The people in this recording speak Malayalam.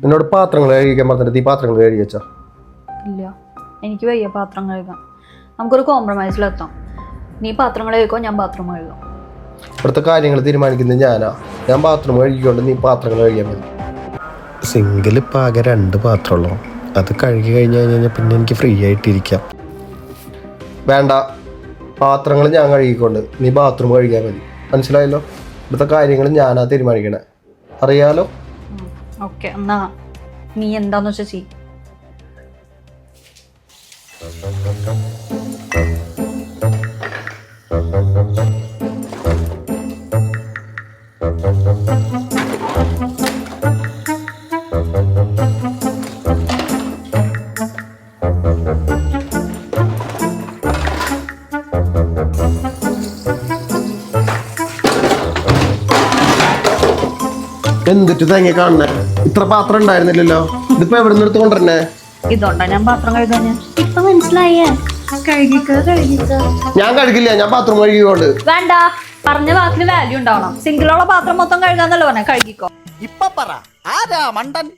നിന്നോട് പാത്രങ്ങൾ കഴുകിക്കാൻ പറഞ്ഞിട്ട് ഈ പാത്രങ്ങൾ കഴുകി വെച്ചാ? ഇല്ല, എനിക്ക് വയ്യ പാത്രം കഴുകാൻ. നമുക്കൊരു കോംപ്രമൈസിലെത്താം. നീ പാത്രങ്ങൾ കഴുകോ, ഞാൻ ബാത്റൂം കഴുകാം. ഇവിടുത്തെ കാര്യങ്ങൾ തീരുമാനിക്കുന്നത് ഞാനാ. ഞാൻ ബാത്റൂം കഴുകിക്കൊണ്ട് നീ പാത്രങ്ങൾ കഴുകിയാൽ മതി. സിംഗിൾ ഇപ്പം ആകെ 2 പാത്രമുള്ളൂ. അത് കഴുകി കഴിഞ്ഞ് കഴിഞ്ഞാൽ പിന്നെ എനിക്ക് ഫ്രീ ആയിട്ടിരിക്കാം. വേണ്ട, പാത്രങ്ങൾ ഞാൻ കഴുകിക്കൊണ്ട് നീ ബാത്റൂം കഴുകിയാൽ മതി. മനസ്സിലായല്ലോ? ഇവിടുത്തെ കാര്യങ്ങൾ ഞാനാ തീരുമാനിക്കണേ, അറിയാലോ? ഓക്കെ, എന്നാ നീ എന്താന്ന് വെച്ചാൽ ചെയ്യും. എന്തിട്ട് തേങ്ങ കാണണേ? ഇത്ര പാത്രം ഉണ്ടായിരുന്നില്ലല്ലോ. ഇതിപ്പോ എവിടെ നിന്ന് എടുത്തുകൊണ്ടിരുന്നേ? ഇതുകൊണ്ടാ ഞാൻ പാത്രം കഴുകാൻ. ഇപ്പൊ മനസ്സിലായേ? ഞാൻ കഴുകില്ല, ഞാൻ ബാത്റൂം കഴുകിക്കൊണ്ട്. വേണ്ട, പറഞ്ഞ വാക്കിന് വാല്യൂ ഉണ്ടാവണം. സിംഗിളുള്ള പാത്രം മൊത്തം കഴുകാന്നല്ലോ പറഞ്ഞ, കഴുകിക്കോ. ഇപ്പൊ പറ, ആരാ മണ്ടൻ?